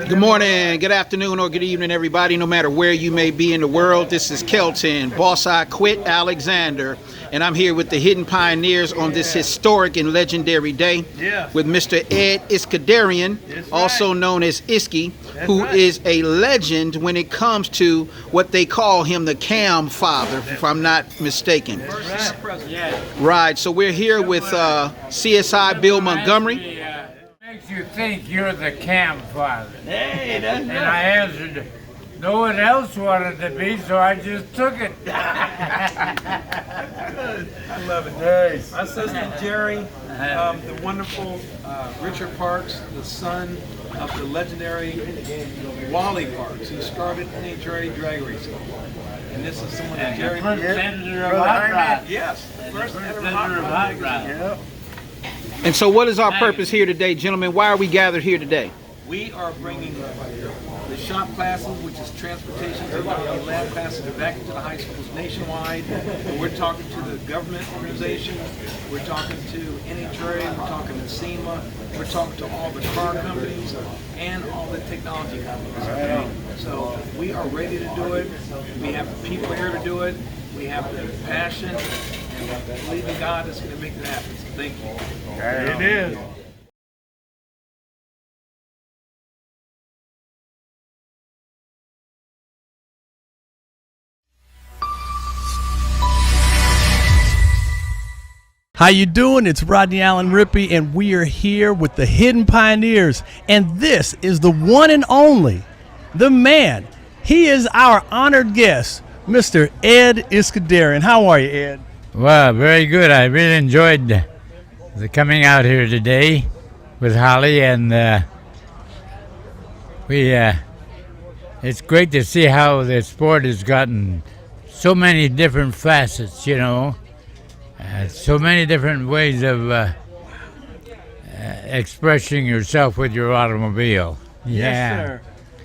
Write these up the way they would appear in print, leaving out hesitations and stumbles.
Good morning, good afternoon, or good evening, everybody, no matter where you may be in the world. This is Kelton, Boss I Quit Alexander, and I'm here with the Hidden Pioneers on this historic and legendary day with Mr. Ed Iskadarian, also known as Isky, who is a legend when it comes to what they call him, the CamFather, if I'm not mistaken. Right, so we're here with CSI Bill Montgomery. Makes you think you're the CamFather. Hey, that's and I answered, no one else wanted to be, so I just took it. I love it. Nice. My assistant Jerry, the wonderful Richard Parks, the son of the legendary Wally Parks, who started NHRA drag racing. And this is someone that Jerry. First editor of Hot Rod. Yes, First editor of Hot Rod. Yep. And so what is our purpose here today, gentlemen? Why are we gathered here today? We are bringing the shop classes, which is transportation technology lab classes, back into the high schools nationwide. And we're talking to the government organizations, we're talking to NHRA, we're talking to SEMA, we're talking to all the car companies and all the technology companies. Okay? So we are ready to do it. We have the people here to do it. We have the passion, and believe in God is going to make it happen. So thank you. It is. How you doing? It's Rodney Allen Rippey, and we are here with the Hidden Pioneers, and this is the one and only, the man. He is our honored guest, Mr. Ed Iskadarian. How are you, Ed? Well, very good. I really enjoyed the coming out here today with Holly, and it's great to see how the sport has gotten so many different facets, you know. So many different ways of expressing yourself with your automobile. Yes, sir.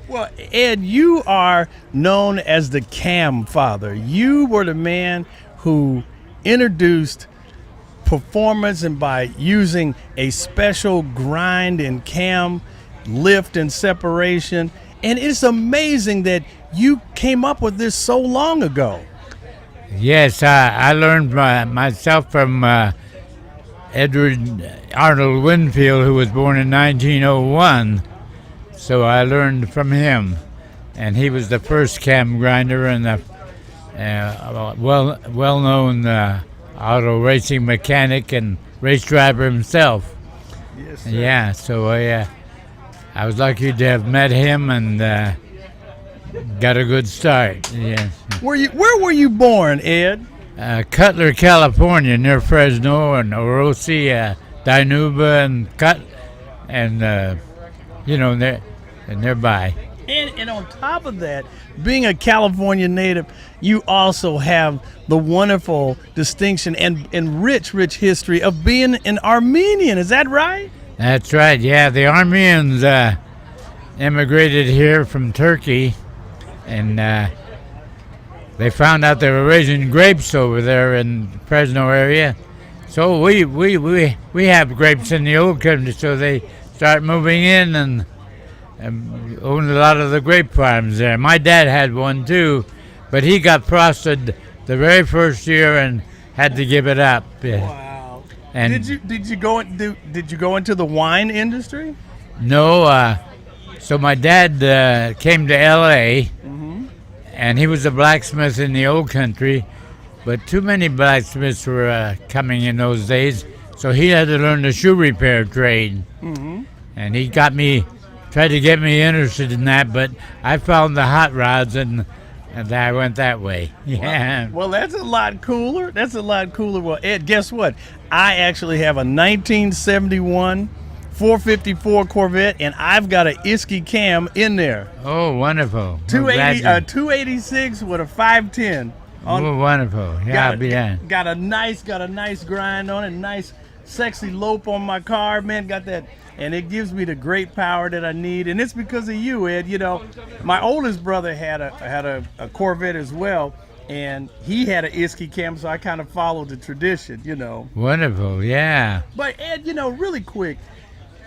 Well, Ed, you are known as the CamFather. You were the man who introduced performance, and by using a special grind and cam lift and separation. And it's amazing that you came up with this so long ago. Yes, I learned myself from Edward Arnold Winfield, who was born in 1901. So I learned from him, and he was the first cam grinder and the well-known auto racing mechanic and race driver himself. Yes, sir. Yeah, so I was lucky to have met him and got a good start. Yes. Where were you born, Ed? Cutler, California, near Fresno and Orosi, Dinuba, and nearby. And on top of that, being a California native, you also have the wonderful distinction and rich history of being an Armenian. Is that right? That's right, yeah. The Armenians immigrated here from Turkey, and they found out they were raising grapes over there in Fresno area. So we have grapes in the old country, so they start moving in and owned a lot of the grape farms there. My dad had one too, but he got frosted the very first year and had to give it up. Wow. And did you go into the wine industry? No. So my dad came to L.A. And he was a blacksmith in the old country, but too many blacksmiths were coming in those days, so he had to learn the shoe repair trade. And he tried to get me interested in that, but I found the hot rods, and I went that way. Yeah. Well, that's a lot cooler. Well, Ed, guess what? I actually have a 1971 454 Corvette, and I've got a Isky cam in there. Oh, wonderful. 286 with a 510. Oh, wonderful. Yeah, got a nice grind on it, nice sexy lope on my car, man. Got that, and it gives me the great power that I need, and it's because of you, Ed. You know, my oldest brother had a Corvette as well, and he had an Isky cam, so I kind of followed the tradition, you know. Wonderful, yeah. But Ed, you know, really quick,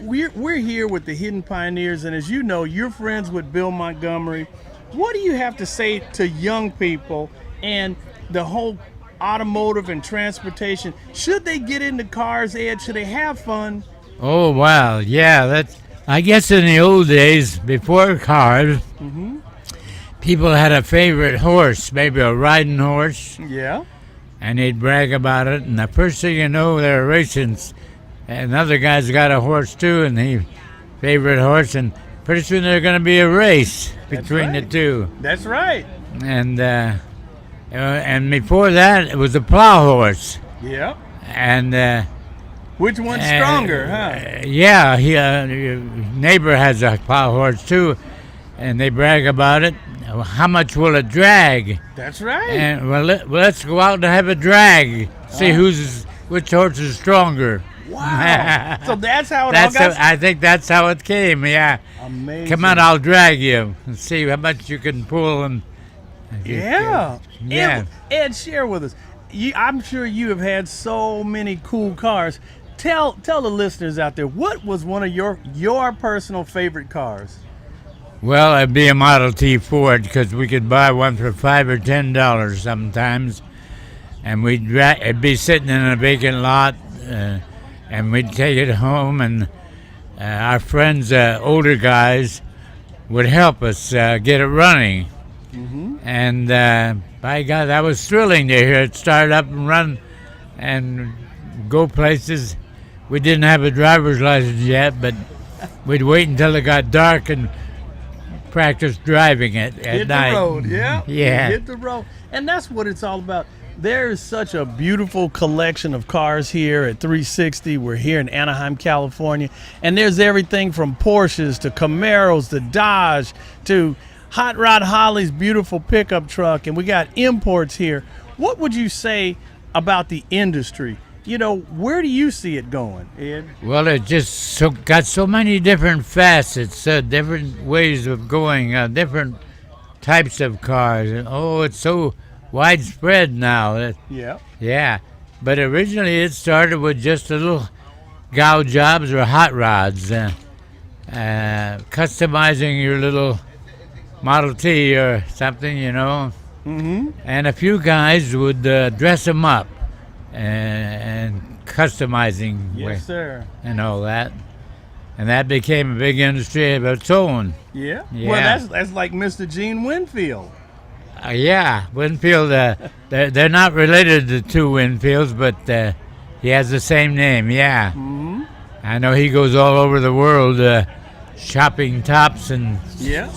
we're here with the Hidden Pioneers, and as you know, you're friends with Bill Montgomery. What do you have to say to young people and the whole automotive and transportation? Should they get into cars, Ed? Should they have fun? Oh, wow. Yeah, that's. I guess in the old days, before cars, people had a favorite horse, maybe a riding horse, Yeah. and they'd brag about it. And the first thing you know, they're racing. Another guy's got a horse too, and he favorite horse, and pretty soon there's going to be a race between the two. That's right. And before that, it was a plow horse. Yeah. And Which one's stronger, huh? yeah, your neighbor has a plow horse too, and they brag about it. How much will it drag? That's right. And let's go out and have a drag. See which horse is stronger. Wow. So that's how it all got. I think that's how it came. Yeah. Amazing. Come on, I'll drag you and see how much you can pull. And Yeah. Yeah. Ed, share with us. I'm sure you have had so many cool cars. Tell the listeners out there, what was one of your personal favorite cars? Well, it'd be a Model T Ford because we could buy one for $5 or $10 sometimes, and it'd be sitting in a vacant lot, and we'd take it home, and our friends, older guys, would help us get it running. And by God, that was thrilling to hear it start up and run and go places. We didn't have a driver's license yet, but we'd wait until it got dark and practice driving it at night. Hit the road, yeah. Yeah. Hit the road. And that's what it's all about. There is such a beautiful collection of cars here at 360. We're here in Anaheim, California. And there's everything from Porsches to Camaros to Dodge to Hot Rod Holly's beautiful pickup truck. And we got imports here. What would you say about the industry? You know, where do you see it going, Ed? Well, it just got so many different facets, different ways of going, different types of cars. And, it's so widespread now. Yeah. Yeah. But originally it started with just little gow jobs or hot rods, customizing your little Model T or something, you know. And a few guys would dress them up. And customizing, Yes, sir. and all that, and that became a big industry of its own. Yeah. Yeah. Well, that's like Mr. Gene Winfield. Yeah, Winfield. They're not related to two Winfields, but he has the same name. Yeah. I know he goes all over the world shopping tops and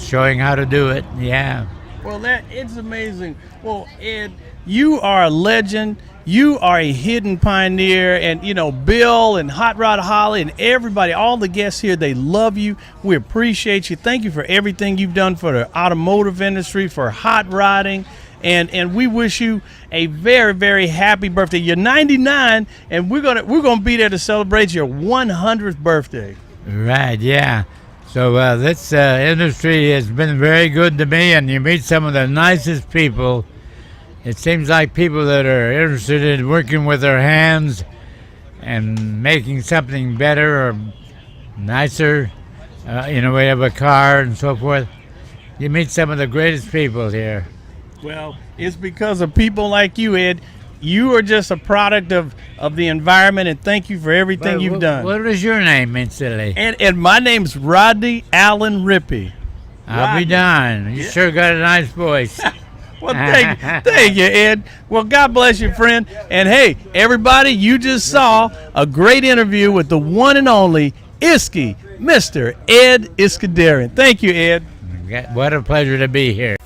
showing how to do it. Yeah. Well, it's amazing. Well, Ed, you are a legend. You are a hidden pioneer, and you know Bill and Hot Rod Holly and everybody, all the guests here, they love you. We appreciate you. Thank you for everything you've done for the automotive industry, for hot rodding, and we wish you a very, very happy birthday. You're 99, and we're gonna be there to celebrate your 100th birthday. Right. Yeah. So this industry has been very good to me, and you meet some of the nicest people. It seems like people that are interested in working with their hands and making something better or nicer in a way of a car and so forth. You meet some of the greatest people here. Well, it's because of people like you, Ed. You are just a product of the environment, and thank you for everything you've done. What is your name, incidentally? And my name's Rodney Allen Rippey. I'll be darned. You sure got a nice voice. Well, thank you, Ed. Well, God bless you, friend. And hey, everybody, you just saw a great interview with the one and only Isky, Mr. Ed Iskandarian. Thank you, Ed. What a pleasure to be here.